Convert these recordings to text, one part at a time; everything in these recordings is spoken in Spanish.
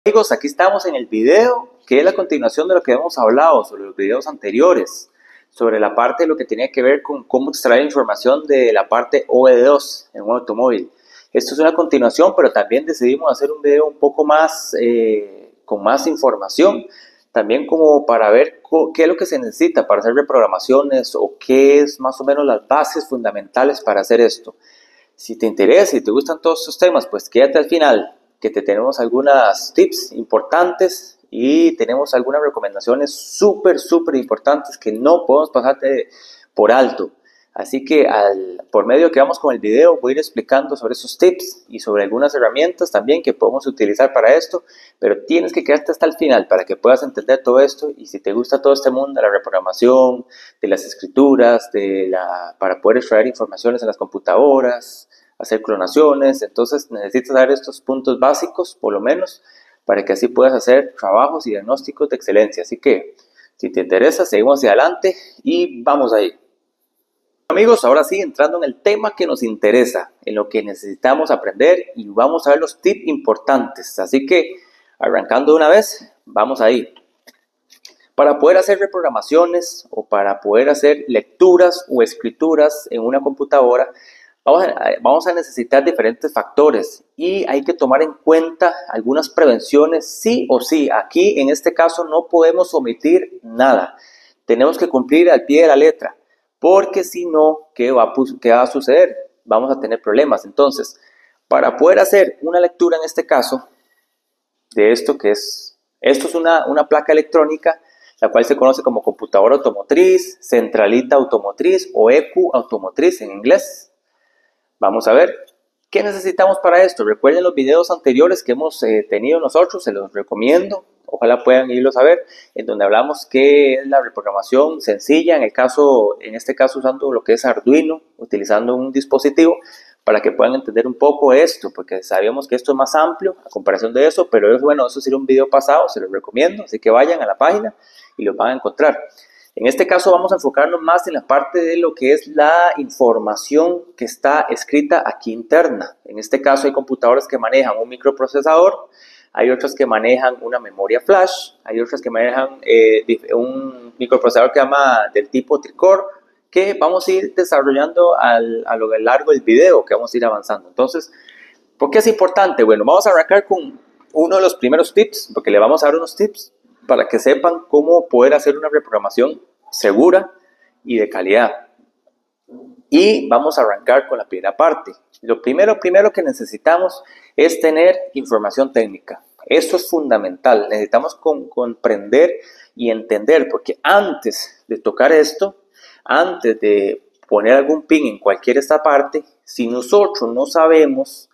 Amigos, aquí estamos en el video que es la continuación de lo que hemos hablado sobre los videos anteriores, sobre la parte de lo que tenía que ver con cómo extraer información de la parte OBD2 en un automóvil. Esto es una continuación, pero también decidimos hacer un video un poco más con más información, también como para ver qué es lo que se necesita para hacer reprogramaciones o qué es más o menos las bases fundamentales para hacer esto. Si te interesa y te gustan todos estos temas, pues quédate al final, que te tenemos algunas tips importantes y tenemos algunas recomendaciones súper importantes que no podemos pasarte por alto. Así que por medio que vamos con el video voy a ir explicando sobre esos tips y sobre algunas herramientas también que podemos utilizar para esto, pero tienes que quedarte hasta el final para que puedas entender todo esto. Y si te gusta todo este mundo de la reprogramación, de las escrituras, para poder extraer informaciones en las computadoras, hacer clonaciones, entonces necesitas saber estos puntos básicos por lo menos para que así puedas hacer trabajos y diagnósticos de excelencia. Así que si te interesa, seguimos hacia adelante y vamos ahí. Amigos, ahora sí, entrando en el tema que nos interesa, en lo que necesitamos aprender, y vamos a ver los tips importantes. Así que, arrancando de una vez, vamos ahí. Para poder hacer reprogramaciones o para poder hacer lecturas o escrituras en una computadora, vamos a necesitar diferentes factores y hay que tomar en cuenta algunas prevenciones sí o sí. Aquí, en este caso, no podemos omitir nada. Tenemos que cumplir al pie de la letra. Porque si no, ¿qué va a suceder? Vamos a tener problemas. Entonces, para poder hacer una lectura en este caso, de esto es una placa electrónica, la cual se conoce como computadora automotriz, centralita automotriz o ECU automotriz en inglés. Vamos a ver, ¿qué necesitamos para esto? Recuerden los videos anteriores que hemos tenido nosotros, se los recomiendo. Ojalá puedan irlos a ver, en donde hablamos qué es la reprogramación sencilla, en este caso usando lo que es Arduino, utilizando un dispositivo, para que puedan entender un poco esto, porque sabemos que esto es más amplio a comparación de eso, pero bueno, eso sería un video pasado, se los recomiendo, así que vayan a la página y lo van a encontrar. En este caso vamos a enfocarnos más en la parte de lo que es la información que está escrita aquí interna. En este caso hay computadoras que manejan un microprocesador, hay otras que manejan una memoria flash, hay otras que manejan un microprocesador que llama del tipo tricore, que vamos a ir desarrollando a lo largo del video, que vamos a ir avanzando. Entonces, ¿por qué es importante? Bueno, vamos a arrancar con uno de los primeros tips, porque le vamos a dar unos tips para que sepan cómo poder hacer una reprogramación segura y de calidad. Y vamos a arrancar con la primera parte. Lo primero que necesitamos es tener información técnica. Esto es fundamental. Necesitamos comprender y entender, porque antes de tocar esto, antes de poner algún pin en cualquier esta parte, si nosotros no sabemos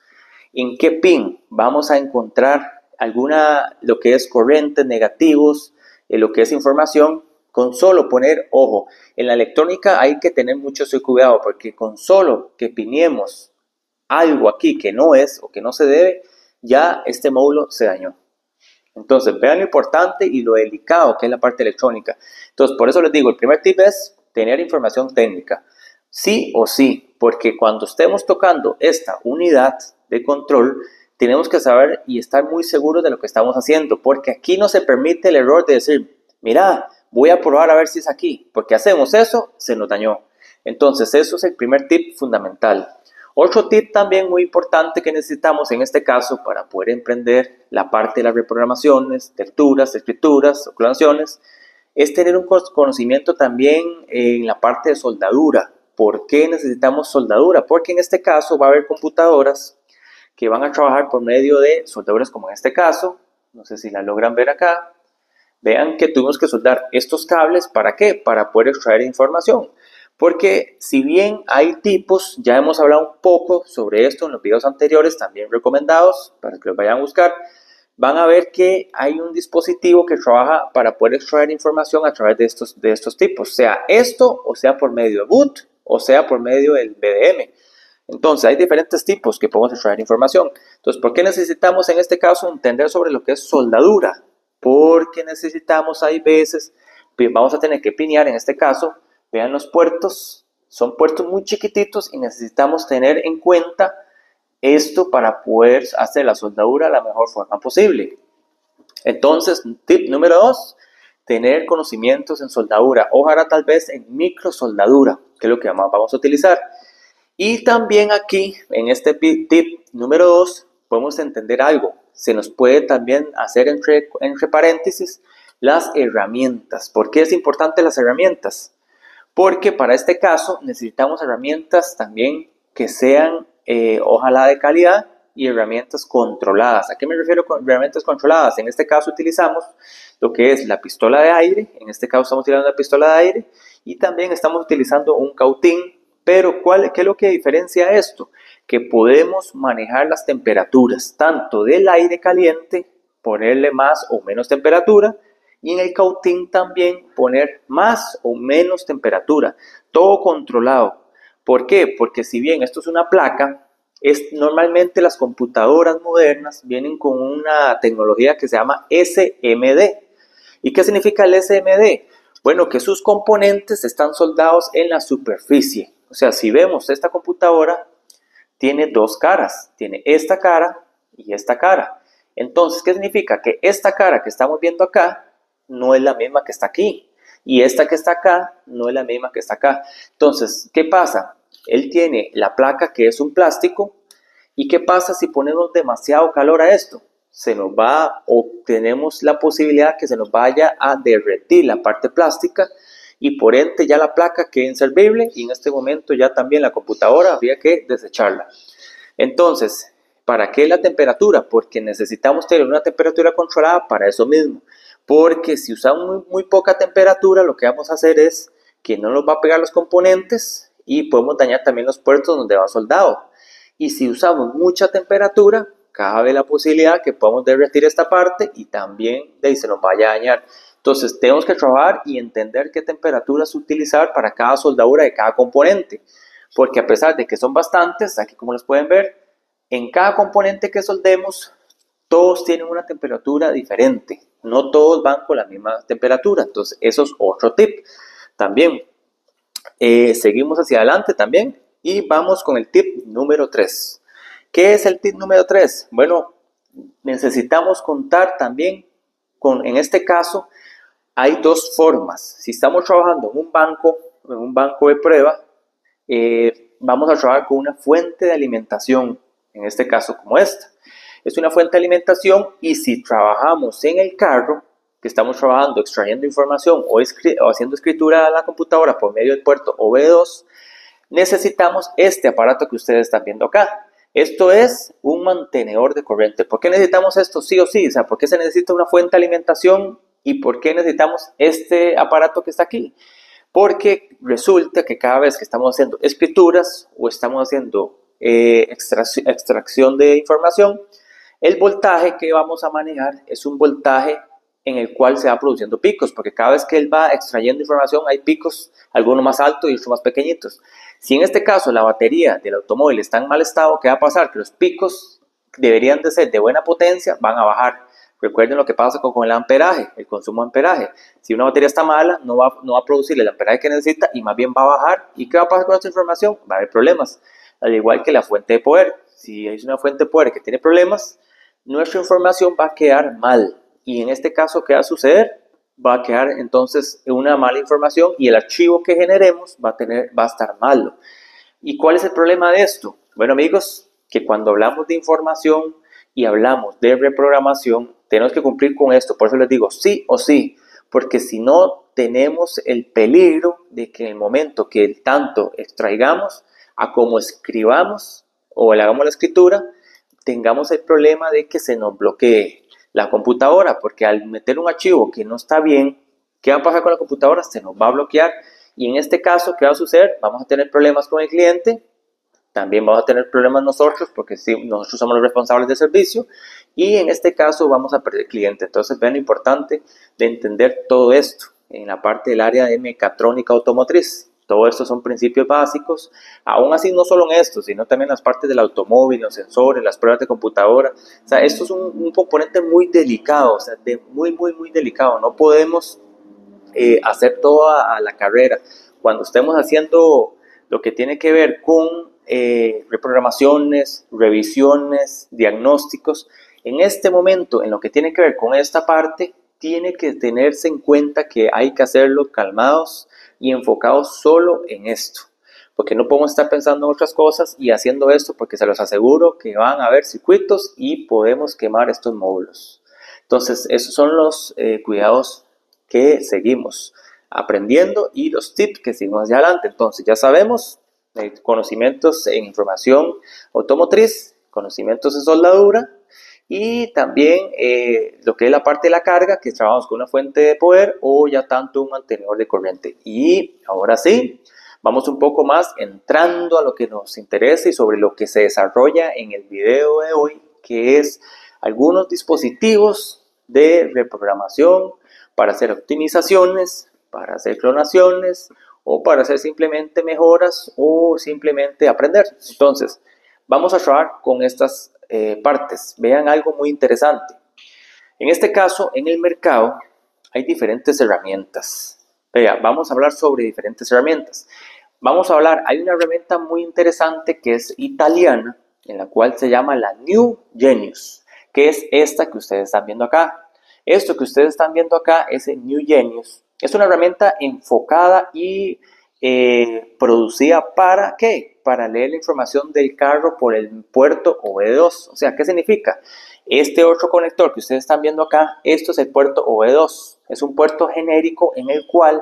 en qué pin vamos a encontrar lo que es corrientes, negativos, lo que es información, con solo poner, ojo, en la electrónica hay que tener mucho cuidado, porque con solo que piniemos algo aquí que no es o que no se debe, ya este módulo se dañó. Entonces, vean lo importante y lo delicado que es la parte electrónica. Entonces, por eso les digo, el primer tip es tener información técnica. Sí o sí, porque cuando estemos tocando esta unidad de control, tenemos que saber y estar muy seguros de lo que estamos haciendo, porque aquí no se permite el error de decir, mira, voy a probar a ver si es aquí, porque hacemos eso, se nos dañó. Entonces, eso es el primer tip fundamental. Otro tip también muy importante que necesitamos en este caso para poder emprender la parte de las reprogramaciones, lecturas, escrituras o clonaciones, es tener un conocimiento también en la parte de soldadura. ¿Por qué necesitamos soldadura? Porque en este caso va a haber computadoras que van a trabajar por medio de soldaduras como en este caso. No sé si la logran ver acá. Vean que tuvimos que soldar estos cables. ¿Para qué? Para poder extraer información. Porque si bien hay tipos, ya hemos hablado un poco sobre esto en los videos anteriores, también recomendados, para que los vayan a buscar, van a ver que hay un dispositivo que trabaja para poder extraer información a través de estos tipos, sea esto, o sea por medio de boot, o sea por medio del BDM. Entonces, hay diferentes tipos que podemos extraer información. Entonces, ¿por qué necesitamos en este caso entender sobre lo que es soldadura? Porque necesitamos, hay veces, vamos a tener que pinear en este caso. Vean los puertos, son puertos muy chiquititos y necesitamos tener en cuenta esto para poder hacer la soldadura de la mejor forma posible. Entonces, tip número 2, tener conocimientos en soldadura, ojalá tal vez en microsoldadura, que es lo que vamos a utilizar. Y también aquí, en este tip número 2, podemos entender algo. Se nos puede también hacer entre paréntesis las herramientas. ¿Por qué es importante las herramientas? Porque para este caso necesitamos herramientas también que sean, ojalá de calidad, y herramientas controladas. ¿A qué me refiero con herramientas controladas? En este caso utilizamos lo que es la pistola de aire, en este caso estamos utilizando la pistola de aire, y también estamos utilizando un cautín. Pero ¿qué es lo que diferencia esto? Que podemos manejar las temperaturas, tanto del aire caliente, ponerle más o menos temperatura, y en el cautín también poner más o menos temperatura, todo controlado. ¿Por qué? Porque si bien esto es una placa, normalmente las computadoras modernas vienen con una tecnología que se llama SMD. ¿Y qué significa el SMD? Bueno, que sus componentes están soldados en la superficie. O sea, si vemos esta computadora, tiene dos caras. Tiene esta cara y esta cara. Entonces, ¿qué significa? Que esta cara que estamos viendo acá no es la misma que está aquí. Y esta que está acá no es la misma que está acá. Entonces, ¿qué pasa? Él tiene la placa que es un plástico. ¿Y qué pasa si ponemos demasiado calor a esto? Se nos va, o tenemos la posibilidad que se nos vaya a derretir la parte plástica y por ende ya la placa queda inservible y en este momento ya también la computadora habría que desecharla. Entonces, ¿para qué la temperatura? Porque necesitamos tener una temperatura controlada para eso mismo. Porque si usamos muy poca temperatura, lo que vamos a hacer es que no nos va a pegar los componentes y podemos dañar también los puertos donde va soldado. Y si usamos mucha temperatura, cabe la posibilidad que podamos derretir esta parte y también se nos vaya a dañar. Entonces tenemos que trabajar y entender qué temperaturas utilizar para cada soldadura de cada componente. Porque a pesar de que son bastantes, aquí como los pueden ver, en cada componente que soldemos, todos tienen una temperatura diferente. No todos van con la misma temperatura. Entonces eso es otro tip. También seguimos hacia adelante también y vamos con el tip número 3. ¿Qué es el tip número 3? Bueno, necesitamos contar también en este caso, hay dos formas. Si estamos trabajando en un banco de prueba, vamos a trabajar con una fuente de alimentación, en este caso como esta. Es una fuente de alimentación y si trabajamos en el carro, que estamos trabajando, extrayendo información o haciendo escritura a la computadora por medio del puerto OB2, necesitamos este aparato que ustedes están viendo acá. Esto es un mantenedor de corriente. ¿Por qué necesitamos esto sí o sí? O sea, ¿por qué se necesita una fuente de alimentación y por qué necesitamos este aparato que está aquí? Porque resulta que cada vez que estamos haciendo escrituras o estamos haciendo extracción de información, el voltaje que vamos a manejar es un voltaje en el cual se va produciendo picos, porque cada vez que él va extrayendo información hay picos, algunos más altos y otros más pequeñitos. Si en este caso la batería del automóvil está en mal estado, ¿qué va a pasar? Que los picos deberían de ser de buena potencia, van a bajar. Recuerden lo que pasa con el amperaje, el consumo de amperaje. Si una batería está mala, no va a producir el amperaje que necesita y más bien va a bajar. ¿Y qué va a pasar con esta información? Va a haber problemas. Al igual que la fuente de poder. Si hay una fuente de poder que tiene problemas, nuestra información va a quedar mal. Y en este caso, ¿qué va a suceder? Va a quedar entonces una mala información y el archivo que generemos va a estar malo. ¿Y cuál es el problema de esto? Bueno, amigos, que cuando hablamos de información y hablamos de reprogramación, tenemos que cumplir con esto. Por eso les digo sí o sí, porque si no, tenemos el peligro de que en el momento que tanto extraigamos a como escribamos o le hagamos la escritura, tengamos el problema de que se nos bloquee la computadora, porque al meter un archivo que no está bien, ¿qué va a pasar con la computadora? Se nos va a bloquear y en este caso, ¿qué va a suceder? Vamos a tener problemas con el cliente, también vamos a tener problemas nosotros, porque sí, nosotros somos los responsables del servicio y en este caso vamos a perder cliente. Entonces vean lo importante de entender todo esto en la parte del área de mecatrónica automotriz. Todo esto son principios básicos, aún así no solo en esto, sino también las partes del automóvil, los sensores, las pruebas de computadora. O sea, esto es un componente muy delicado, o sea, muy delicado. No podemos hacer toda a la carrera. Cuando estemos haciendo lo que tiene que ver con reprogramaciones, revisiones, diagnósticos, En este momento, en lo que tiene que ver con esta parte, tiene que tenerse en cuenta que hay que hacerlo calmados y enfocados solo en esto, porque no podemos estar pensando en otras cosas y haciendo esto, porque se los aseguro que van a haber circuitos y podemos quemar estos módulos. Entonces, esos son los cuidados que seguimos aprendiendo y los tips que seguimos hacia adelante. Entonces, ya sabemos, conocimientos en información automotriz, conocimientos en soldadura, y también lo que es la parte de la carga, que trabajamos con una fuente de poder o ya tanto un mantenedor de corriente. Y ahora sí, vamos un poco más entrando a lo que nos interesa y sobre lo que se desarrolla en el video de hoy, que es algunos dispositivos de reprogramación para hacer optimizaciones, para hacer clonaciones o para hacer simplemente mejoras o simplemente aprender. Entonces, vamos a trabajar con estas partes. Vean algo muy interesante. En este caso, en el mercado hay diferentes herramientas. Vea, vamos a hablar sobre diferentes herramientas. Vamos a hablar, hay una herramienta muy interesante que es italiana, en la cual se llama la New Genius, que es esta que ustedes están viendo acá. Esto que ustedes están viendo acá es el New Genius. Es una herramienta enfocada y producida ¿para qué? Para leer la información del carro por el puerto OB2. O sea, ¿qué significa? Este otro conector que ustedes están viendo acá, esto es el puerto OB2. Es un puerto genérico en el cual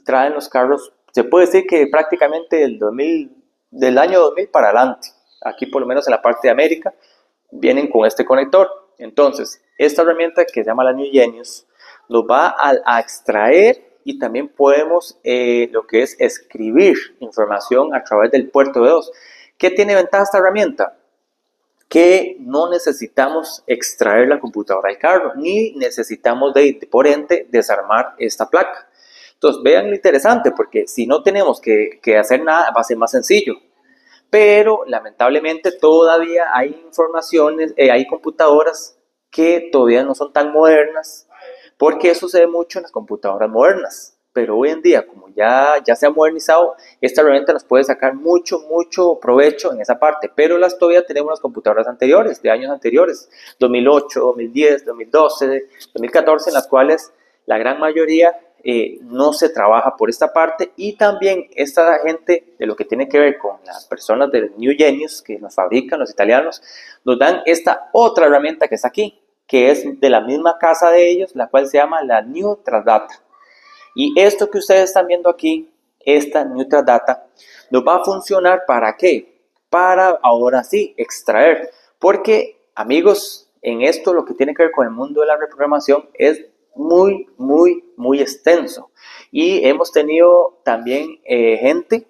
traen los carros, se puede decir que prácticamente del año 2000 para adelante. Aquí por lo menos en la parte de América vienen con este conector. Entonces, esta herramienta que se llama la New Genius nos va a extraer y también podemos lo que es escribir información a través del puerto B2. ¿Qué tiene ventaja esta herramienta? Que no necesitamos extraer la computadora del carro, ni necesitamos por ende desarmar esta placa. Entonces vean lo interesante, porque si no tenemos que hacer nada va a ser más sencillo. Pero lamentablemente todavía hay informaciones, hay computadoras que todavía no son tan modernas, porque eso se ve mucho en las computadoras modernas. Pero hoy en día, como ya se ha modernizado, esta herramienta nos puede sacar mucho provecho en esa parte. Pero todavía tenemos las computadoras anteriores, de años anteriores, 2008, 2010, 2012, 2014, en las cuales la gran mayoría no se trabaja por esta parte. Y también esta gente de lo que tiene que ver con las personas del New Genius que nos fabrican los italianos, nos dan esta otra herramienta que está aquí, que es de la misma casa de ellos, la cual se llama la New Transdata. Y esto que ustedes están viendo aquí, esta New Transdata, nos va a funcionar ¿para qué? Para ahora sí extraer. Porque, amigos, en esto lo que tiene que ver con el mundo de la reprogramación es muy extenso. Y hemos tenido también gente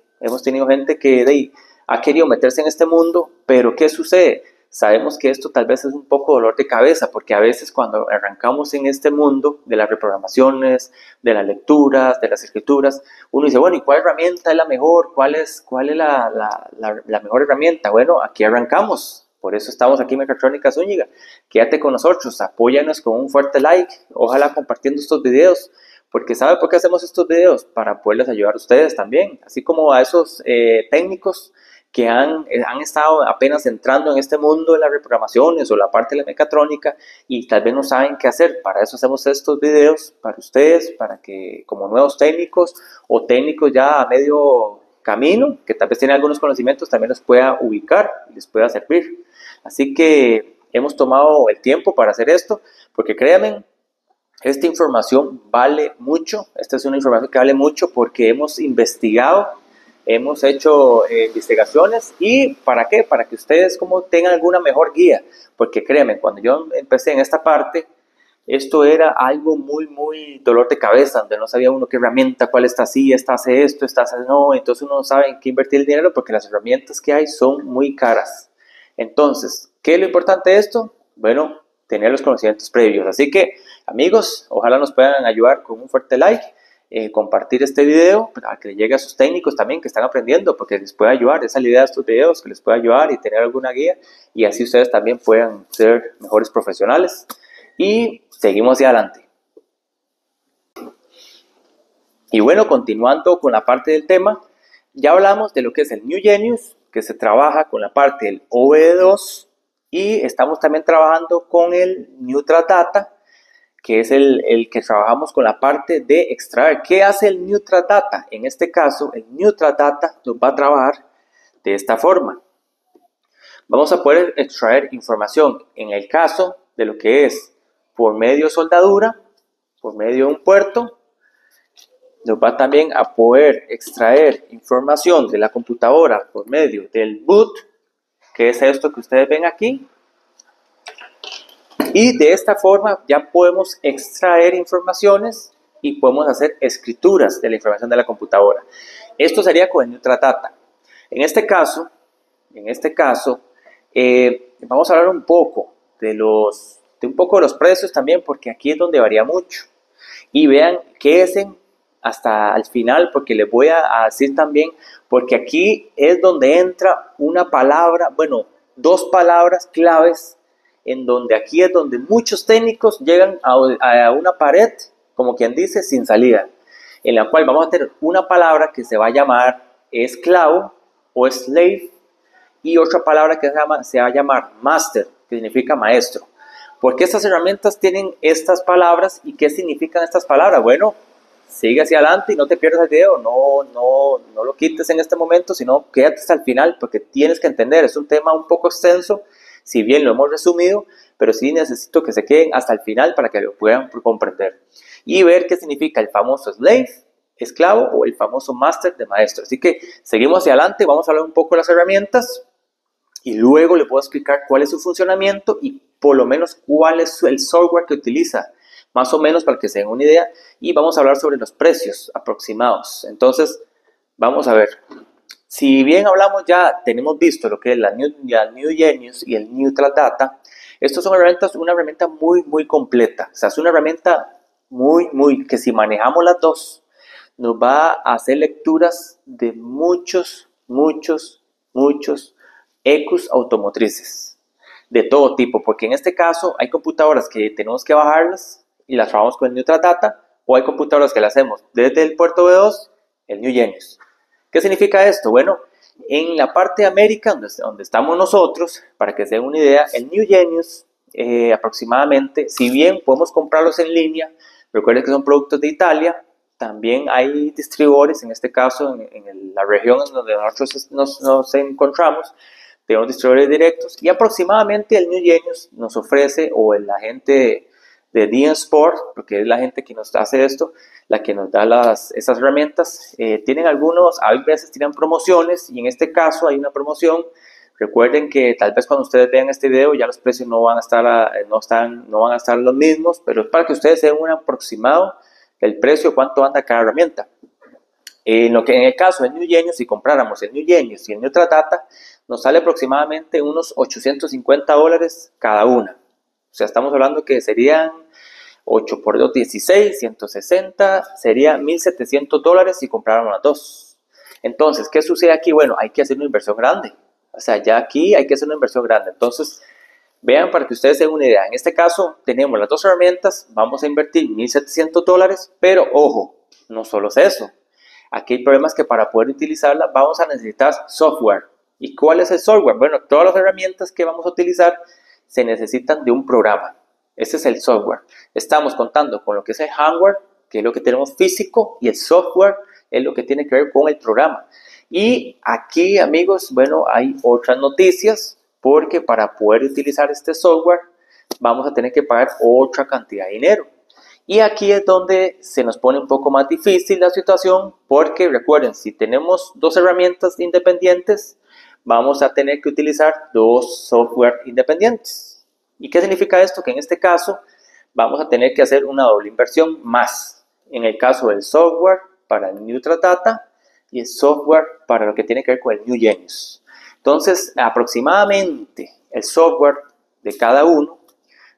que ha querido meterse en este mundo, pero ¿qué sucede? Sabemos que esto tal vez es un poco dolor de cabeza, porque a veces cuando arrancamos en este mundo de las reprogramaciones, de las lecturas, de las escrituras, uno dice, bueno, ¿y cuál herramienta es la mejor? ¿Cuál es la mejor herramienta? Bueno, aquí arrancamos. Por eso estamos aquí en Mecatrónica Zúñiga. Quédate con nosotros, apóyanos con un fuerte like, ojalá compartiendo estos videos, porque ¿sabe por qué hacemos estos videos? Para poderles ayudar a ustedes también, así como a esos técnicos que han estado apenas entrando en este mundo de las reprogramaciones o la parte de la mecatrónica y tal vez no saben qué hacer. Para eso hacemos estos videos para ustedes, para que como nuevos técnicos o técnicos ya a medio camino, que tal vez tienen algunos conocimientos, también los pueda ubicar y les pueda servir. Así que hemos tomado el tiempo para hacer esto, porque créanme, esta información vale mucho. Esta es una información que vale mucho porque hemos investigado, hemos hecho investigaciones. ¿Y para qué? Para que ustedes como tengan alguna mejor guía. Porque créanme, cuando yo empecé en esta parte, esto era algo muy dolor de cabeza, donde no sabía uno qué herramienta, cuál está así, esta hace esto, esta hace no. Entonces uno no sabe en qué invertir el dinero porque las herramientas que hay son muy caras. Entonces, ¿qué es lo importante de esto? Bueno, tener los conocimientos previos. Así que, amigos, ojalá nos puedan ayudar con un fuerte like, compartir este video para que le llegue a sus técnicos también que están aprendiendo, porque les puede ayudar. Esa es la idea de estos videos, que les pueda ayudar y tener alguna guía, y así ustedes también puedan ser mejores profesionales. Y seguimos hacia adelante. Y bueno, continuando con la parte del tema, ya hablamos de lo que es el New Genius, que se trabaja con la parte del OBD2 y estamos también trabajando con el NutraData, que es el que trabajamos con la parte de extraer. ¿Qué hace el NutraData? En este caso, el NutraData nos va a trabajar de esta forma. Vamos a poder extraer información en el caso de lo que es por medio de soldadura, por medio de un puerto. Nos va también a poder extraer información de la computadora por medio del boot, que es esto que ustedes ven aquí. Y de esta forma ya podemos extraer informaciones y podemos hacer escrituras de la información de la computadora. Esto sería con el NutraData. En este caso, vamos a hablar un poco de los precios también, porque aquí es donde varía mucho. Y vean qué es hasta el final, porque les voy a decir también, porque aquí es donde entra una palabra, bueno, dos palabras claves, en donde aquí es donde muchos técnicos llegan a una pared, como quien dice, sin salida, en la cual vamos a tener una palabra que se va a llamar esclavo o slave, y otra palabra que se va a llamar master, que significa maestro. ¿Por qué estas herramientas tienen estas palabras y qué significan estas palabras? Bueno, sigue hacia adelante y no te pierdas el video, no lo quites en este momento, sino quédate hasta el final, porque tienes que entender, es un tema un poco extenso, si bien lo hemos resumido, pero sí necesito que se queden hasta el final para que lo puedan comprender y ver qué significa el famoso slave, esclavo, o el famoso master de maestro. Así que seguimos hacia adelante, vamos a hablar un poco de las herramientas y luego le puedo explicar cuál es su funcionamiento y por lo menos cuál es el software que utiliza, más o menos para que se den una idea, y vamos a hablar sobre los precios aproximados. Entonces, vamos a ver. Si bien hablamos ya, tenemos visto lo que es la New Genius y el NutraData, estos son una herramienta muy completa. O sea, es una herramienta que si manejamos las dos, nos va a hacer lecturas de muchos ECUs automotrices de todo tipo, porque en este caso hay computadoras que tenemos que bajarlas y las trabajamos con el NutraData, o hay computadoras que las hacemos desde el puerto B2, el New Genius. ¿Qué significa esto? Bueno, en la parte de América, donde estamos nosotros, para que se den una idea, el New Genius aproximadamente, si bien podemos comprarlos en línea, recuerden que son productos de Italia, también hay distribuidores, en este caso en la región en donde nosotros nos encontramos, tenemos distribuidores directos, y aproximadamente el New Genius nos ofrece, o la gente de DN Sport, porque es la gente que nos hace esto, la que nos da esas herramientas, tienen a veces tienen promociones, y en este caso hay una promoción. Recuerden que tal vez cuando ustedes vean este video ya los precios no van a estar los mismos, pero es para que ustedes se den un aproximado del precio, cuánto anda cada herramienta. En el caso del New Genius, si compráramos el New Genius y el NutraData, nos sale aproximadamente unos $850 cada una. O sea, estamos hablando que serían 8 por 2, 16, 160, sería $1,700 si compráramos las dos. Entonces, ¿qué sucede aquí? Bueno, hay que hacer una inversión grande. O sea, ya aquí hay que hacer una inversión grande. Entonces, vean para que ustedes se den una idea. En este caso, tenemos las dos herramientas, vamos a invertir $1,700, pero ojo, no solo es eso. Aquí hay problemas que para poder utilizarla vamos a necesitar software. ¿Y cuál es el software? Bueno, todas las herramientas que vamos a utilizar se necesitan de un programa. Ese es el software. Estamos contando con lo que es el hardware, que es lo que tenemos físico, y el software es lo que tiene que ver con el programa. Y aquí, amigos, bueno, hay otras noticias, porque para poder utilizar este software vamos a tener que pagar otra cantidad de dinero. Y aquí es donde se nos pone un poco más difícil la situación, porque recuerden, si tenemos dos herramientas independientes, vamos a tener que utilizar dos software independientes. ¿Y qué significa esto? Que en este caso vamos a tener que hacer una doble inversión más. En el caso del software para el NutraData y el software para lo que tiene que ver con el New Genius. Entonces, aproximadamente el software de cada uno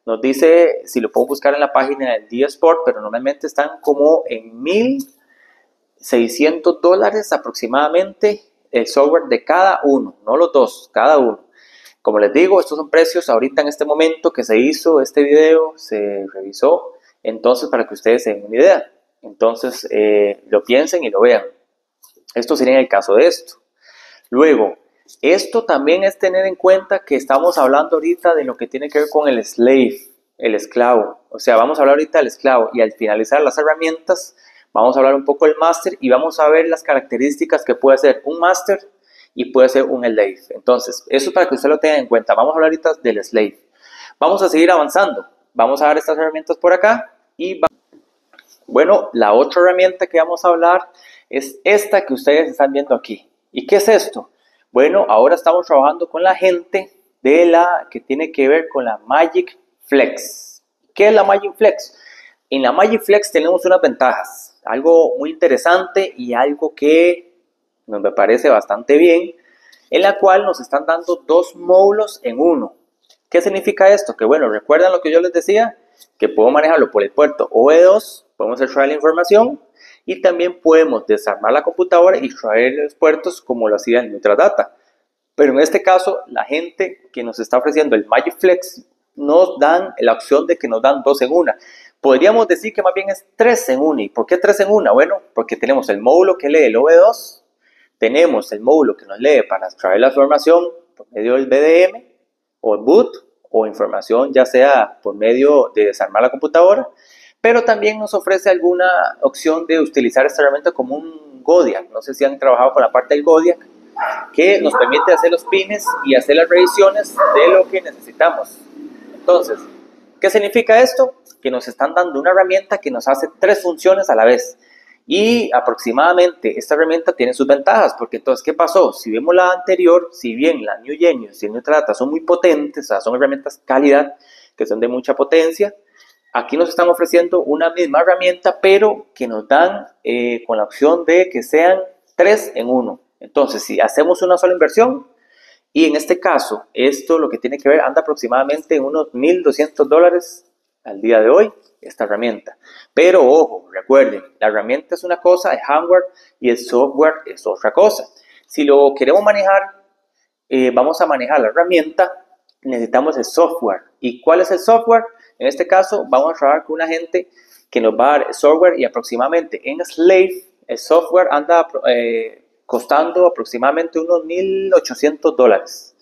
nos dice, si lo puedo buscar en la página del DN Sport, pero normalmente están como en $1,600 aproximadamente el software de cada uno, no los dos, cada uno. Como les digo, estos son precios ahorita en este momento que se hizo este video, se revisó, entonces para que ustedes se den una idea. Entonces lo piensen y lo vean. Esto sería en el caso de esto. Luego, Esto también es tener en cuenta que estamos hablando ahorita de lo que tiene que ver con el slave, el esclavo. O sea, vamos a hablar ahorita del esclavo y al finalizar las herramientas, vamos a hablar un poco del máster y vamos a ver las características que puede ser un máster y puede ser un slave. Entonces, eso es para que usted lo tenga en cuenta. Vamos a hablar ahorita del slave. Vamos a seguir avanzando. Vamos a ver estas herramientas por acá y bueno, la otra herramienta que vamos a hablar es esta que ustedes están viendo aquí. ¿Y qué es esto? Bueno, ahora estamos trabajando con la gente de la que tiene que ver con la Magic Flex. ¿Qué es la Magic Flex? En la Magic Flex tenemos unas ventajas, algo muy interesante y algo que me parece bastante bien, en la cual nos están dando dos módulos en uno. ¿Qué significa esto? Que bueno, recuerdan lo que yo les decía, que puedo manejarlo por el puerto OV2, podemos extraer la información y también podemos desarmar la computadora y extraer los puertos como lo hacía en NeutralData. Pero en este caso, la gente que nos está ofreciendo el Magic Flex nos dan la opción de que nos dan dos en una. Podríamos decir que más bien es tres en una. ¿Y por qué tres en una? Bueno, porque tenemos el módulo que lee el OV2, tenemos el módulo que nos lee para extraer la información por medio del BDM o el boot o información ya sea por medio de desarmar la computadora, pero también nos ofrece alguna opción de utilizar esta herramienta como un Godiac. No sé si han trabajado con la parte del Godiac, que nos permite hacer los pines y hacer las revisiones de lo que necesitamos. Entonces, ¿qué significa esto? Que nos están dando una herramienta que nos hace tres funciones a la vez. Y aproximadamente esta herramienta tiene sus ventajas, porque entonces, ¿qué pasó? Si vemos la anterior, si bien la New Genius y el NeutralData son muy potentes, o sea, son herramientas calidad, que son de mucha potencia, aquí nos están ofreciendo una misma herramienta, pero que nos dan con la opción de que sean tres en uno. Entonces, si hacemos una sola inversión, y en este caso, esto lo que tiene que ver, anda aproximadamente en unos $1,200 al día de hoy, esta herramienta. Pero ojo, recuerden, la herramienta es una cosa, el hardware y el software es otra cosa. Si lo queremos manejar, vamos a manejar la herramienta, necesitamos el software. ¿Y cuál es el software? En este caso, vamos a trabajar con una gente que nos va a dar software y aproximadamente en Slave, el software anda costando aproximadamente unos $1,800.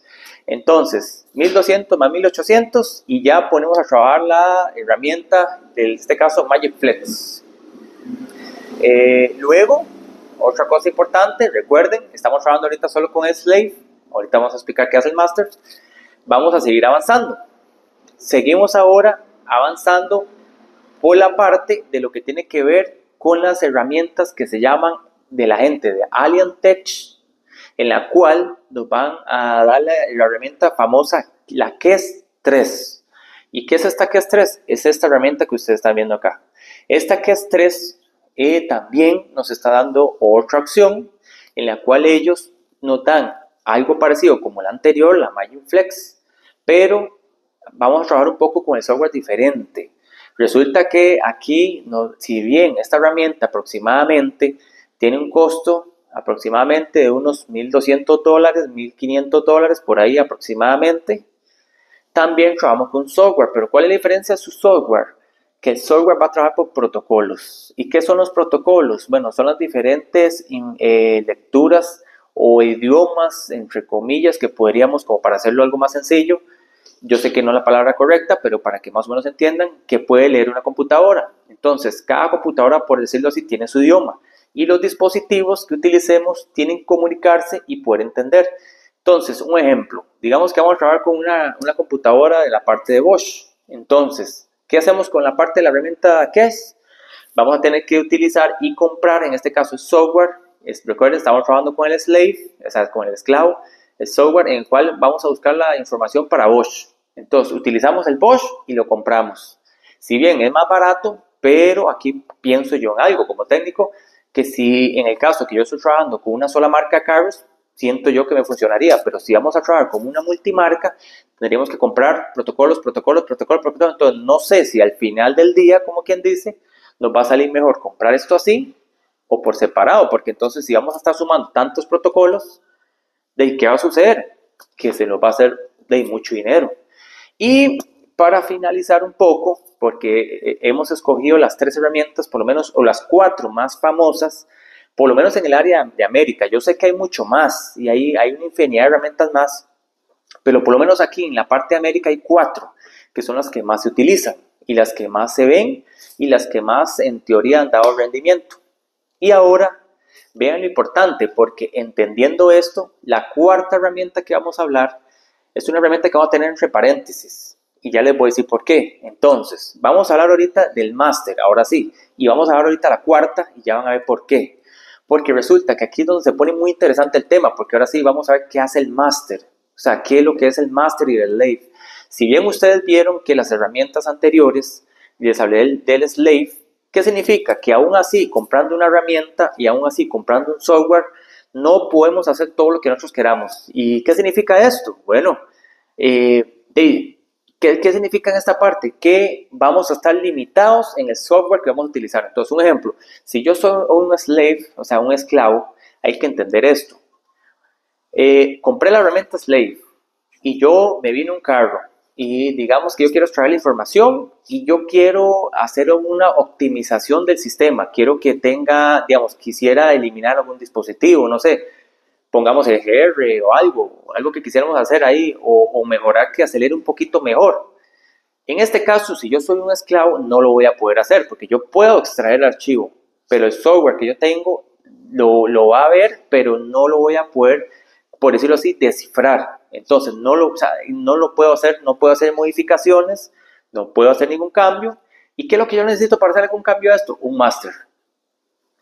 Entonces, 1,200 más 1,800 y ya ponemos a trabajar la herramienta, en este caso Magic Flex. Luego, otra cosa importante, recuerden, estamos trabajando ahorita solo con el Slave, ahorita vamos a explicar qué hace el Master, vamos a seguir avanzando. Seguimos ahora avanzando por la parte de lo que tiene que ver con las herramientas que se llaman de la gente de Alien Tech, en la cual nos van a dar la herramienta famosa, la KES 3. ¿Y qué es esta KES 3? Es esta herramienta que ustedes están viendo acá. Esta KES 3 también nos está dando otra opción, en la cual ellos nos dan algo parecido como la anterior, la Magic Flex, pero vamos a trabajar un poco con el software diferente. Resulta que aquí, si bien esta herramienta aproximadamente tiene un costo aproximadamente de unos $1,200, $1,500, por ahí aproximadamente, también trabajamos con software. Pero ¿cuál es la diferencia de su software? Que el software va a trabajar por protocolos. ¿Y qué son los protocolos? Bueno, son las diferentes lecturas o idiomas, entre comillas, que podríamos, como para hacerlo algo más sencillo, yo sé que no es la palabra correcta, pero para que más o menos entiendan, que puede leer una computadora. Entonces, cada computadora, por decirlo así, tiene su idioma. Y los dispositivos que utilicemos tienen que comunicarse y poder entender. Entonces, un ejemplo, digamos que vamos a trabajar con una computadora de la parte de Bosch. Entonces, ¿qué hacemos con la parte de la herramienta KES? Vamos a tener que utilizar y comprar, en este caso, el software. Recuerden, estamos trabajando con el slave, o sea, con el esclavo, el software en el cual vamos a buscar la información para Bosch. Entonces, utilizamos el Bosch y lo compramos. Si bien es más barato, pero aquí pienso yo en algo como técnico, que si en el caso que yo estoy trabajando con una sola marca carros, siento yo que me funcionaría, pero si vamos a trabajar con una multimarca, tendríamos que comprar protocolos. Entonces, no sé si al final del día, como quien dice, nos va a salir mejor comprar esto así o por separado, porque entonces si vamos a estar sumando tantos protocolos, ¿de qué va a suceder? Que se nos va a hacer de mucho dinero. Y para finalizar un poco, porque hemos escogido las tres herramientas, por lo menos, o las cuatro más famosas, por lo menos en el área de América. Yo sé que hay mucho más y hay una infinidad de herramientas más, pero por lo menos aquí en la parte de América hay 4 que son las que más se utilizan y las que más se ven y las que más en teoría han dado rendimiento. Y ahora vean lo importante, porque entendiendo esto, la cuarta herramienta que vamos a hablar es una herramienta que vamos a tener entre paréntesis y ya les voy a decir por qué. Entonces, vamos a hablar ahorita del máster, ahora sí, y vamos a hablar ahorita la cuarta y ya van a ver por qué. Porque resulta que aquí es donde se pone muy interesante el tema, porque ahora sí vamos a ver qué hace el máster, o sea, qué es lo que es el máster y el slave. Si bien ustedes vieron que las herramientas anteriores, les hablé del slave, ¿qué significa? Que aún así, comprando una herramienta y aún así comprando un software, no podemos hacer todo lo que nosotros queramos. ¿Y qué significa esto? Bueno, ¿qué significa en esta parte? Que vamos a estar limitados en el software que vamos a utilizar. Entonces, un ejemplo, si yo soy un slave, o sea, un esclavo, hay que entender esto. Compré la herramienta slave y yo me vine un carro y digamos que yo quiero extraer la información y yo quiero hacer una optimización del sistema, quiero que tenga, digamos, quisiera eliminar algún dispositivo, no sé, pongamos el GR o algo que quisiéramos hacer ahí o mejorar que acelere un poquito mejor. En este caso, si yo soy un esclavo, no lo voy a poder hacer porque yo puedo extraer el archivo, pero el software que yo tengo lo va a ver, pero no lo voy a poder, por decirlo así, descifrar. Entonces no lo puedo hacer, no puedo hacer modificaciones, no puedo hacer ningún cambio. ¿Y qué es lo que yo necesito para hacer algún cambio a esto? Un máster.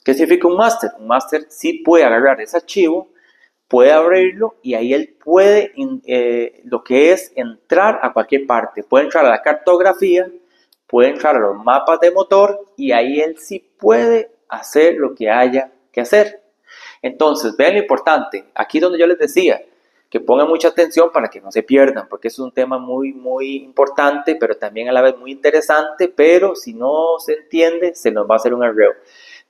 ¿Qué significa un máster? Un máster sí puede agarrar ese archivo, puede abrirlo y ahí él puede lo que es entrar a cualquier parte. Puede entrar a la cartografía, puede entrar a los mapas de motor y ahí él sí puede hacer lo que haya que hacer. Entonces, vean lo importante, aquí donde yo les decía, que pongan mucha atención para que no se pierdan, porque es un tema muy, muy importante, pero también a la vez muy interesante, pero si no se entiende, se nos va a hacer un error.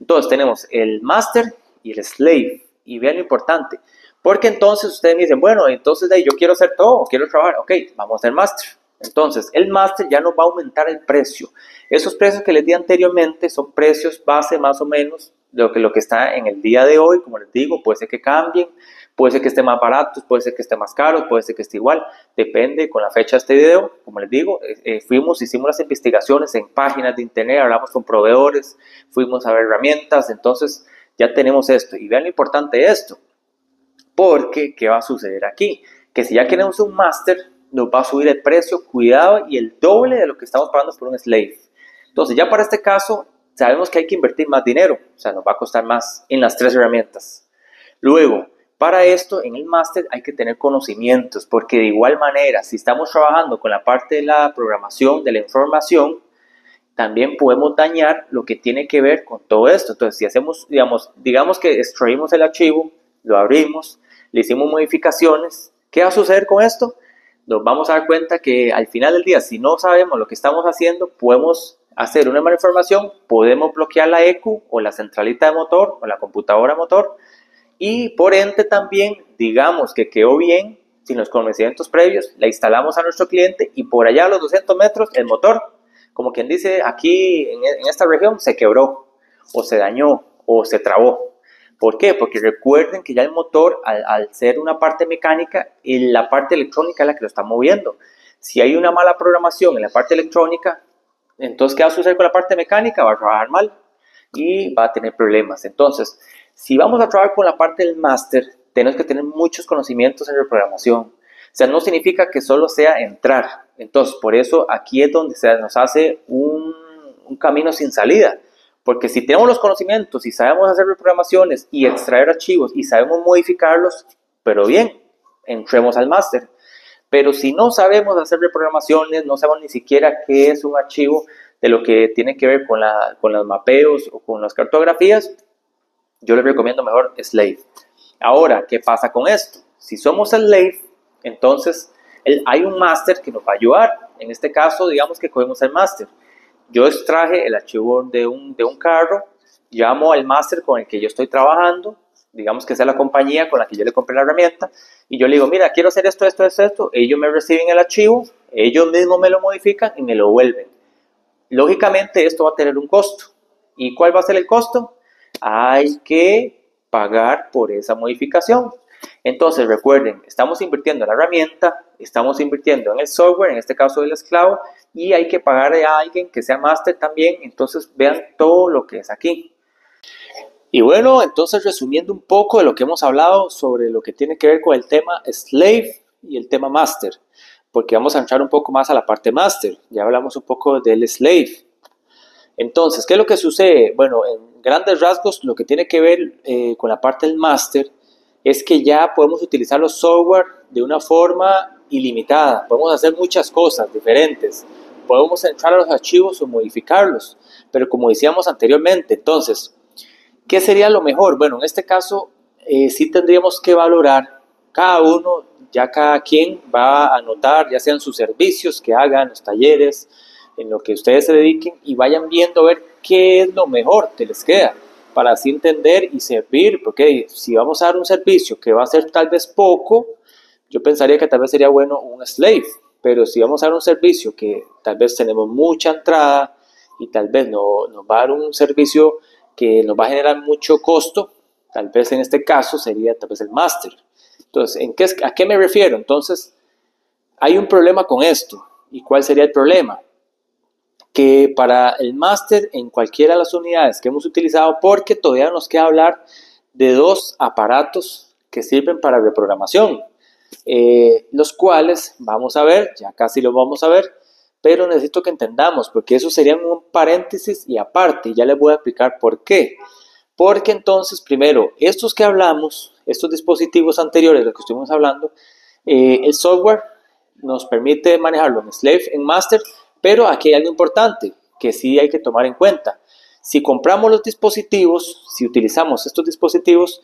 Entonces, tenemos el master y el slave, y vean lo importante, porque entonces ustedes me dicen, bueno, entonces yo quiero hacer todo, quiero trabajar, ok, vamos a hacer master. Entonces, el máster ya nos va a aumentar el precio. Esos precios que les di anteriormente son precios base más o menos de lo que está en el día de hoy. Como les digo, puede ser que cambien, puede ser que esté más barato, puede ser que esté más caro, puede ser que esté igual. Depende con la fecha de este video. Como les digo, hicimos las investigaciones en páginas de internet, hablamos con proveedores, fuimos a ver herramientas, entonces ya tenemos esto. Y vean lo importante de esto, porque ¿qué va a suceder aquí? Que si ya queremos un máster, nos va a subir el precio, cuidado, y el doble de lo que estamos pagando por un slave. Entonces, ya para este caso, sabemos que hay que invertir más dinero, o sea, nos va a costar más en las 3 herramientas. Luego, para esto, en el máster hay que tener conocimientos, porque de igual manera, si estamos trabajando con la parte de la programación, de la información, también podemos dañar lo que tiene que ver con todo esto. Entonces, si hacemos, digamos que extraímos el archivo, lo abrimos, le hicimos modificaciones, ¿qué va a suceder con esto? Nos vamos a dar cuenta que al final del día, si no sabemos lo que estamos haciendo, podemos hacer una mala información, podemos bloquear la ECU o la centralita de motor o la computadora motor y por ende también, digamos que quedó bien, sin los conocimientos previos, la instalamos a nuestro cliente y por allá a los 200 metros el motor, como quien dice, aquí en esta región se quebró o se dañó o se trabó. ¿Por qué? Porque recuerden que ya el motor, al ser una parte mecánica, y la parte electrónica es la que lo está moviendo. Si hay una mala programación en la parte electrónica, entonces, ¿qué va a suceder con la parte mecánica? Va a trabajar mal y va a tener problemas. Entonces, si vamos a trabajar con la parte del máster, tenemos que tener muchos conocimientos en reprogramación. O sea, no significa que solo sea entrar. Entonces, por eso aquí es donde se nos hace un camino sin salida. Porque si tenemos los conocimientos y sabemos hacer reprogramaciones y extraer archivos y sabemos modificarlos, pero bien, entremos al máster. Pero si no sabemos hacer reprogramaciones, no sabemos ni siquiera qué es un archivo de lo que tiene que ver con los mapeos o con las cartografías, yo les recomiendo mejor Slave. Ahora, ¿qué pasa con esto? Si somos Slave, entonces hay un máster que nos va a ayudar. En este caso, digamos que cogemos el máster. Yo extraje el archivo de un carro, llamo al máster con el que yo estoy trabajando, digamos que sea la compañía con la que yo le compré la herramienta, y yo le digo, mira, quiero hacer esto, esto, esto, esto. Ellos me reciben el archivo, ellos mismos me lo modifican y me lo vuelven. Lógicamente esto va a tener un costo. ¿Y cuál va a ser el costo? hay que pagar por esa modificación. Entonces recuerden, estamos invirtiendo en la herramienta, estamos invirtiendo en el software, en este caso el esclavo, y hay que pagar a alguien que sea máster también. Entonces vean todo lo que es aquí. Y bueno, entonces resumiendo un poco de lo que hemos hablado sobre lo que tiene que ver con el tema slave y el tema master, porque vamos a entrar un poco más a la parte master. Ya hablamos un poco del slave. Entonces, ¿qué es lo que sucede? Bueno, en grandes rasgos, lo que tiene que ver con la parte del master es que ya podemos utilizar los software de una forma ilimitada. Podemos hacer muchas cosas diferentes. Podemos entrar a los archivos o modificarlos. Pero como decíamos anteriormente, entonces, ¿qué sería lo mejor? Bueno, en este caso sí tendríamos que valorar cada uno, ya cada quien va a anotar, ya sean sus servicios que hagan, los talleres, en lo que ustedes se dediquen y vayan viendo a ver qué es lo mejor que les queda para así entender y servir, porque si vamos a dar un servicio que va a ser tal vez poco, yo pensaría que tal vez sería bueno un slave, pero si vamos a dar un servicio que tal vez tenemos mucha entrada y tal vez no, nos va a dar un servicio que nos va a generar mucho costo, tal vez en este caso sería tal vez el máster. Entonces, ¿a qué me refiero? Entonces, hay un problema con esto. ¿Y cuál sería el problema? Que para el máster en cualquiera de las unidades que hemos utilizado, porque todavía nos queda hablar de dos aparatos que sirven para reprogramación, los cuales vamos a ver, ya casi los vamos a ver, pero necesito que entendamos, porque eso sería un paréntesis y aparte, y ya les voy a explicar por qué. Porque entonces, primero, estos que hablamos, estos dispositivos anteriores de los que estuvimos hablando, el software nos permite manejarlo en Slave, en Master, pero aquí hay algo importante que sí hay que tomar en cuenta. Si compramos los dispositivos, si utilizamos estos dispositivos,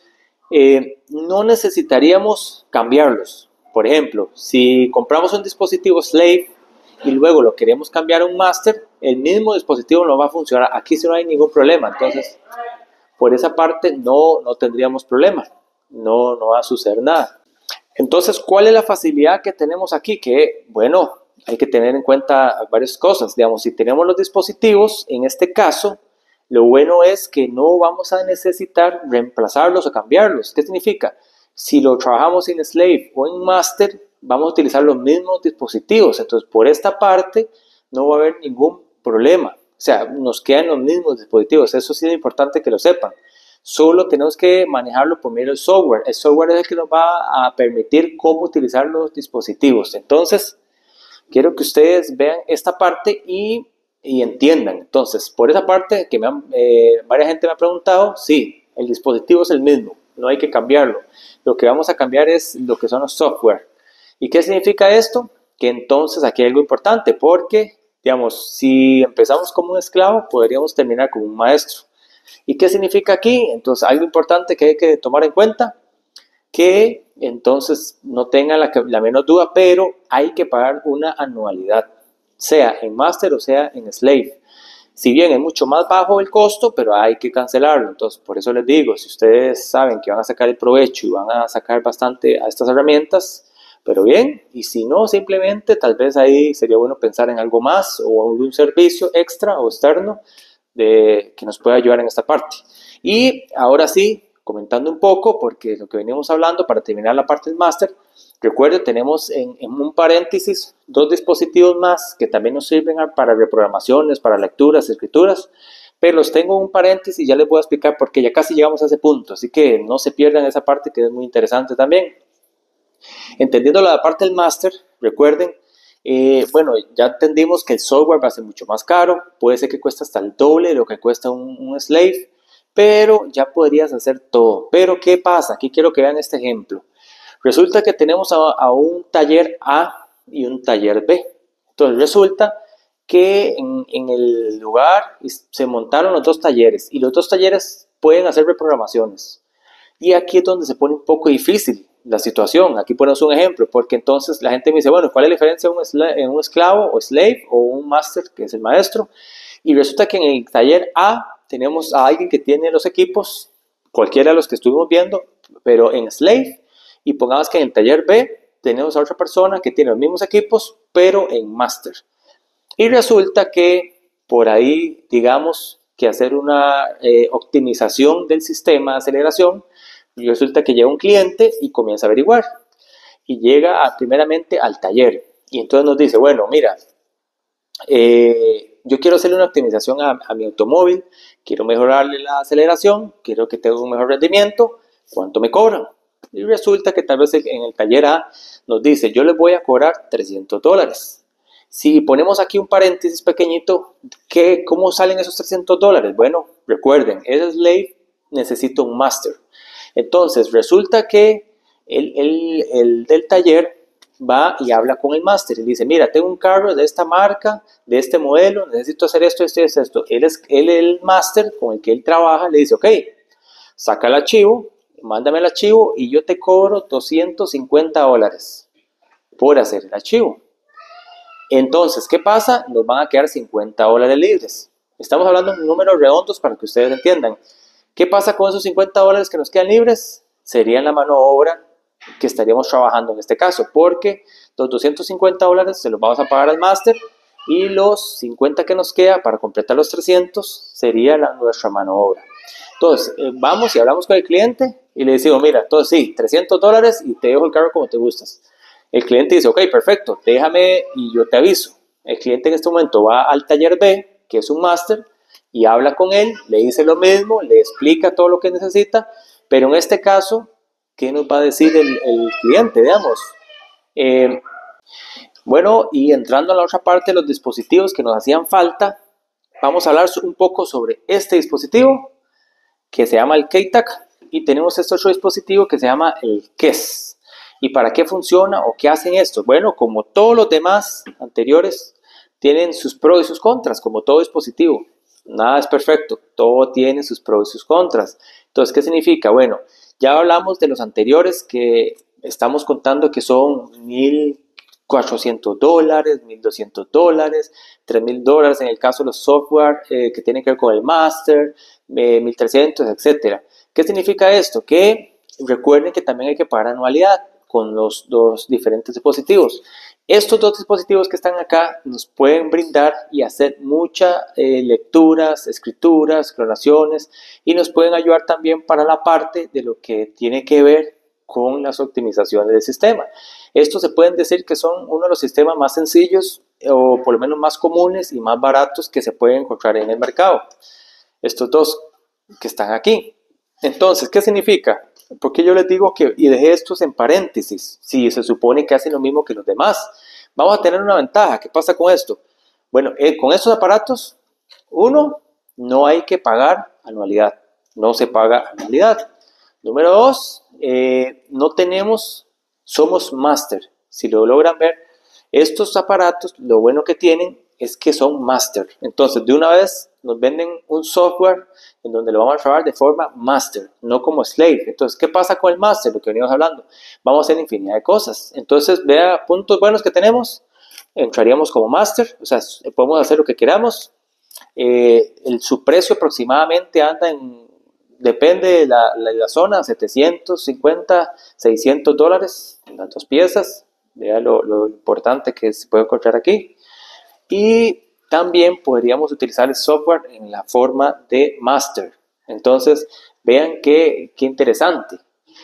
no necesitaríamos cambiarlos. Por ejemplo, si compramos un dispositivo Slave y luego lo queremos cambiar a un Master, el mismo dispositivo no va a funcionar. Aquí sí no hay ningún problema. Entonces, por esa parte no tendríamos problema. No va a suceder nada. Entonces, ¿cuál es la facilidad que tenemos aquí? Que, bueno, hay que tener en cuenta varias cosas. Digamos, si tenemos los dispositivos, en este caso, lo bueno es que no vamos a necesitar reemplazarlos o cambiarlos. ¿Qué significa? Si lo trabajamos en Slave o en Master, vamos a utilizar los mismos dispositivos. Entonces, por esta parte, no va a haber ningún problema. O sea, nos quedan los mismos dispositivos. Eso sí es importante que lo sepan. Solo tenemos que manejarlo por medio del software. El software es el que nos va a permitir cómo utilizar los dispositivos. Entonces, quiero que ustedes vean esta parte y entiendan. Entonces, por esa parte que varias gente me ha preguntado, sí, el dispositivo es el mismo, no hay que cambiarlo. Lo que vamos a cambiar es lo que son los software. ¿Y qué significa esto? Que entonces aquí hay algo importante, porque, digamos, si empezamos como un esclavo, podríamos terminar como un maestro. ¿Y qué significa aquí? Entonces, algo importante que hay que tomar en cuenta, que entonces no tengan la menor duda, pero hay que pagar una anualidad, sea en Master o sea en Slave. Si bien es mucho más bajo el costo, pero hay que cancelarlo. Entonces, por eso les digo, si ustedes saben que van a sacar el provecho y van a sacar bastante a estas herramientas, pero bien, y si no, simplemente tal vez ahí sería bueno pensar en algo más o un servicio extra o externo que nos pueda ayudar en esta parte. Y ahora sí, comentando un poco, porque lo que venimos hablando para terminar la parte del máster, recuerden, tenemos en un paréntesis dos dispositivos más que también nos sirven para reprogramaciones, para lecturas, escrituras, pero los tengo en un paréntesis y ya les voy a explicar porque ya casi llegamos a ese punto, así que no se pierdan esa parte que es muy interesante también. Entendiendo la parte del máster, recuerden, bueno, ya entendimos que el software va a ser mucho más caro, puede ser que cueste hasta el doble de lo que cuesta un Slave, pero ya podrías hacer todo. Pero ¿qué pasa? Aquí quiero que vean este ejemplo. Resulta que tenemos a un taller A y un taller B. Entonces resulta que en el lugar se montaron los dos talleres y los dos talleres pueden hacer reprogramaciones. Y aquí es donde se pone un poco difícil la situación. Aquí ponemos un ejemplo, porque entonces la gente me dice, bueno, ¿cuál es la diferencia en un esclavo o slave o un master, que es el maestro? Y resulta que en el taller A tenemos a alguien que tiene los equipos, cualquiera de los que estuvimos viendo, pero en slave, y pongamos que en el taller B tenemos a otra persona que tiene los mismos equipos, pero en master. Y resulta que por ahí, digamos, que hacer una optimización del sistema de aceleración. Y resulta que llega un cliente y comienza a averiguar. Y llega primeramente al taller. Y entonces nos dice, bueno, mira, yo quiero hacerle una optimización a mi automóvil, quiero mejorarle la aceleración, quiero que tenga un mejor rendimiento, ¿cuánto me cobran? Y resulta que tal vez en el taller A nos dice, yo les voy a cobrar $300. Si ponemos aquí un paréntesis pequeñito, ¿cómo salen esos $300? Bueno, recuerden, ese slave necesita un master. Entonces, resulta que el del taller va y habla con el máster y dice, mira, tengo un carro de esta marca, de este modelo, necesito hacer esto, esto y esto. Él, el máster con el que él trabaja, le dice, ok, saca el archivo, mándame el archivo y yo te cobro $250 por hacer el archivo. Entonces, ¿qué pasa? Nos van a quedar $50 libres. Estamos hablando de números redondos para que ustedes entiendan. ¿Qué pasa con esos $50 que nos quedan libres? Serían la mano de obra que estaríamos trabajando en este caso, porque los $250 se los vamos a pagar al máster y los 50 que nos queda para completar los 300 sería nuestra mano de obra. Entonces, vamos y hablamos con el cliente y le decimos, mira, entonces sí, $300 y te dejo el carro como te gustas. El cliente dice, ok, perfecto, déjame y yo te aviso. El cliente en este momento va al taller B, que es un máster, y habla con él, le dice lo mismo, le explica todo lo que necesita, pero en este caso, ¿qué nos va a decir el cliente, digamos? Bueno, y entrando a la otra parte de los dispositivos que nos hacían falta, vamos a hablar un poco sobre este dispositivo que se llama el KEITAC y tenemos este otro dispositivo que se llama el KES. ¿Y para qué funciona o qué hacen estos? Bueno, como todos los demás anteriores, tienen sus pros y sus contras, como todo dispositivo. Nada es perfecto, todo tiene sus pros y sus contras. Entonces, ¿qué significa? Bueno, ya hablamos de los anteriores que estamos contando que son $1,400, $1,200, $3,000 en el caso de los software que tienen que ver con el master, 1,300, etc. ¿Qué significa esto? Que recuerden que también hay que pagar anualidad con los dos diferentes dispositivos. Estos dos dispositivos que están acá nos pueden brindar y hacer muchas lecturas, escrituras, clonaciones y nos pueden ayudar también para la parte de lo que tiene que ver con las optimizaciones del sistema. Estos se pueden decir que son uno de los sistemas más sencillos o por lo menos más comunes y más baratos que se pueden encontrar en el mercado. Estos dos que están aquí. Entonces, ¿qué significa? Porque yo les digo que, y dejé estos en paréntesis, si se supone que hacen lo mismo que los demás, vamos a tener una ventaja. ¿Qué pasa con esto? Bueno, con estos aparatos, uno, no hay que pagar anualidad, no se paga anualidad. Número dos, somos máster. Si lo logran ver, estos aparatos, lo bueno que tienen es que son máster. Entonces, de una vez nos venden un software en donde lo vamos a trabajar de forma máster, no como slave. Entonces, ¿qué pasa con el máster? Lo que venimos hablando. Vamos a hacer infinidad de cosas. Entonces, vea puntos buenos que tenemos. Entraríamos como máster, o sea, podemos hacer lo que queramos. Su precio aproximadamente anda depende de la zona, $750, $600 en las dos piezas. Vea lo importante que se puede encontrar aquí. Y también podríamos utilizar el software en la forma de master. Entonces, vean qué interesante.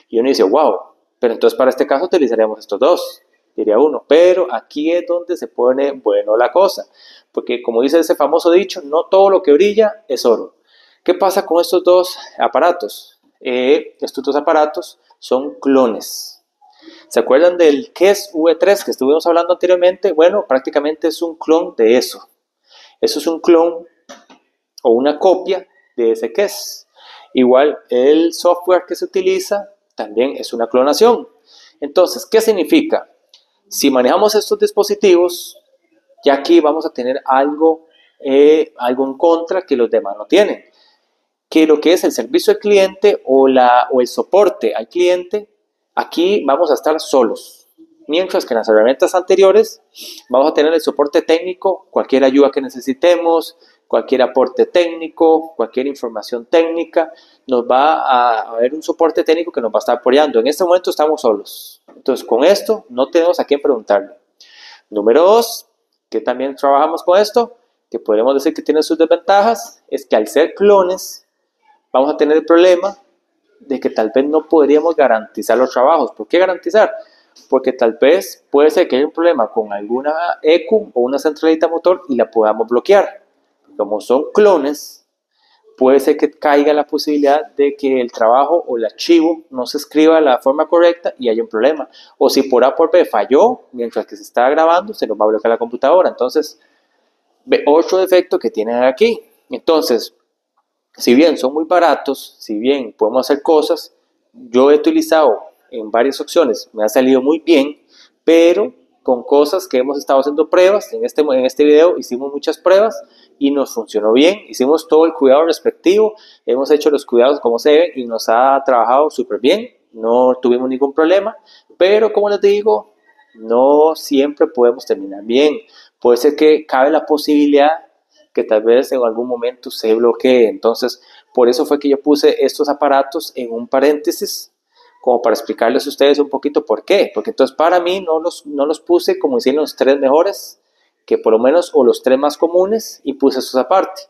Y uno dice, wow, pero entonces para este caso utilizaríamos estos dos, diría uno. Pero aquí es donde se pone bueno la cosa. Porque como dice ese famoso dicho, no todo lo que brilla es oro. ¿Qué pasa con estos dos aparatos? Estos dos aparatos son clones. ¿Se acuerdan del KES V3 que estuvimos hablando anteriormente? Bueno, prácticamente es un clon de eso. Eso es un clon o una copia de ese KES. Igual, el software que se utiliza también es una clonación. Entonces, ¿qué significa? Si manejamos estos dispositivos, ya aquí vamos a tener algo en contra que los demás no tienen. Que lo que es el servicio al cliente o el soporte al cliente, aquí vamos a estar solos, mientras que en las herramientas anteriores vamos a tener el soporte técnico, cualquier ayuda que necesitemos, cualquier aporte técnico, cualquier información técnica, nos va a haber un soporte técnico que nos va a estar apoyando. En este momento estamos solos, entonces con esto no tenemos a quién preguntarle. Número dos, que también trabajamos con esto, que podemos decir que tiene sus desventajas, es que al ser clones, vamos a tener el problema de que tal vez no podríamos garantizar los trabajos. ¿Por qué garantizar? Porque tal vez puede ser que haya un problema con alguna ECU o una centralita motor y la podamos bloquear. Como son clones, puede ser que caiga la posibilidad de que el trabajo o el archivo no se escriba de la forma correcta y haya un problema. O si por A por B falló mientras que se está grabando, se nos va a bloquear la computadora. Entonces, otro defecto que tienen aquí. Entonces, si bien son muy baratos, si bien podemos hacer cosas, yo he utilizado en varias opciones, me ha salido muy bien, pero con cosas que hemos estado haciendo pruebas, en este video hicimos muchas pruebas y nos funcionó bien, hicimos todo el cuidado respectivo, hemos hecho los cuidados como se deben y nos ha trabajado súper bien, no tuvimos ningún problema, pero como les digo, no siempre podemos terminar bien, puede ser que cabe la posibilidad que tal vez en algún momento se bloquee. Entonces, por eso fue que yo puse estos aparatos en un paréntesis, como para explicarles a ustedes un poquito por qué. Porque entonces para mí no los puse como hicieron los 3 mejores, que por lo menos, o los 3 más comunes, y puse estos aparte.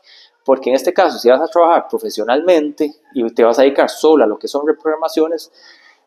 Porque en este caso, si vas a trabajar profesionalmente y te vas a dedicar solo a lo que son reprogramaciones,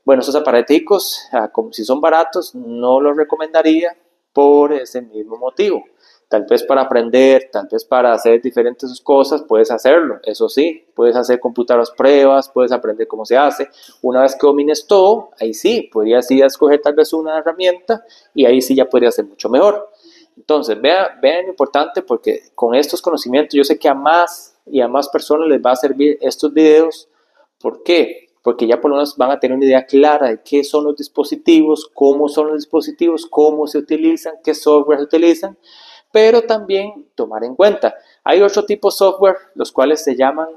bueno, esos aparaticos, como si son baratos, no los recomendaría por ese mismo motivo. Tal vez para aprender, tal vez para hacer diferentes cosas, puedes hacerlo. Eso sí, puedes hacer computadoras pruebas, puedes aprender cómo se hace. Una vez que domines todo, ahí sí, podrías ir a escoger tal vez una herramienta y ahí sí ya podrías hacer mucho mejor. Entonces, vean lo importante porque con estos conocimientos yo sé que a más y a más personas les va a servir estos videos. ¿Por qué? Porque ya por lo menos van a tener una idea clara de qué son los dispositivos, cómo son los dispositivos, cómo se utilizan, qué software se utilizan. Pero también tomar en cuenta, hay otro tipo de software, los cuales se llaman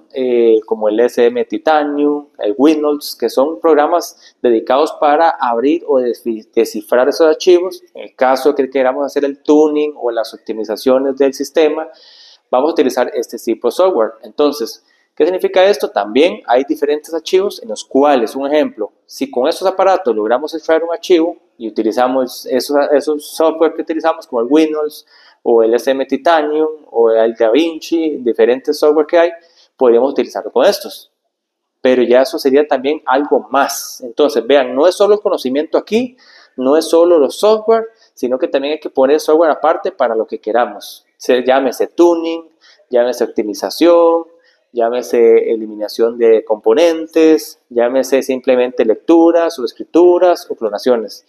como el SM Titanium, el Windows, que son programas dedicados para abrir o descifrar esos archivos. En el caso de que queramos hacer el tuning o las optimizaciones del sistema, vamos a utilizar este tipo de software. Entonces, ¿qué significa esto? También hay diferentes archivos en los cuales, un ejemplo, si con estos aparatos logramos extraer un archivo y utilizamos esos software que utilizamos como el Windows o el SM Titanium o el DaVinci, diferentes software que hay, podríamos utilizarlo con estos. Pero ya eso sería también algo más. Entonces, vean, no es solo el conocimiento aquí, no es solo los software, sino que también hay que poner software aparte para lo que queramos. Llámese tuning, llámese optimización, llámese eliminación de componentes, llámese simplemente lecturas o escrituras o clonaciones.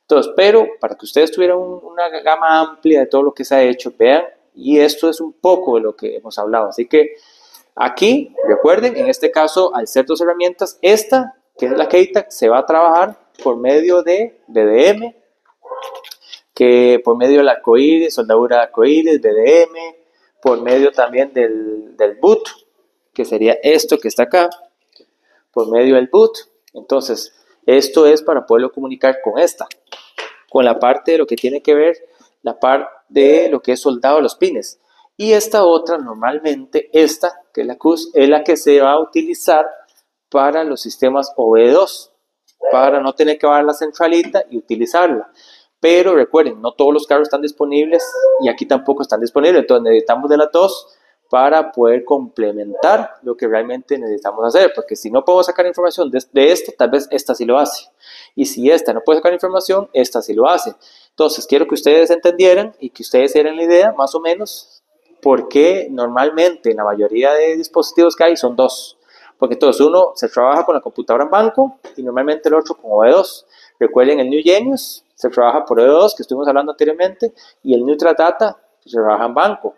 Entonces, pero para que ustedes tuvieran una gama amplia de todo lo que se ha hecho, vean, y esto es un poco de lo que hemos hablado. Así que aquí, recuerden, en este caso, al ser 2 herramientas, esta, que es la Keitag, se va a trabajar por medio de BDM, que por medio del arcoíris, soldadura de arcoíris, BDM, por medio también del boot, que sería esto que está acá, por medio del boot. Entonces, esto es para poderlo comunicar con esta, con la parte de lo que tiene que ver, la parte de lo que es soldado de los pines. Y esta otra, normalmente, esta, que es la CUS, es la que se va a utilizar para los sistemas OV2, para no tener que bajar la centralita y utilizarla. Pero recuerden, no todos los carros están disponibles y aquí tampoco están disponibles, entonces necesitamos de las dos para poder complementar lo que realmente necesitamos hacer, porque si no podemos sacar información de esta, tal vez esta sí lo hace, y si esta no puede sacar información, esta sí lo hace. Entonces quiero que ustedes entendieran y que ustedes se den la idea más o menos porque normalmente en la mayoría de dispositivos que hay son 2, porque entonces uno se trabaja con la computadora en banco y normalmente el otro con OV2. Recuerden, el New Genius se trabaja por OV2 que estuvimos hablando anteriormente y el Neutral Data se trabaja en banco.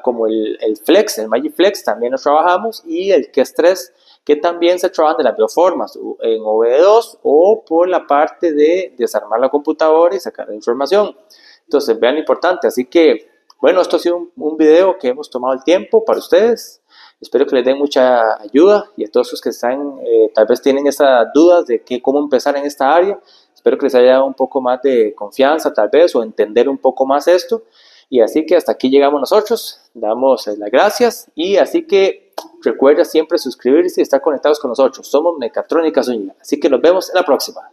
Como el Flex, el Magic Flex también lo trabajamos, y el KES 3 que también se trabajan de las dos formas, en OV2 o por la parte de desarmar la computadora y sacar la información. Entonces vean lo importante, así que bueno, esto ha sido un video que hemos tomado el tiempo para ustedes, espero que les den mucha ayuda y a todos los que están, tal vez tienen esas dudas de cómo empezar en esta área, espero que les haya dado un poco más de confianza tal vez o entender un poco más esto. Y así que hasta aquí llegamos nosotros, damos las gracias y así que recuerda siempre suscribirse y estar conectados con nosotros. Somos Mecatrónica Zúñiga, así que nos vemos en la próxima.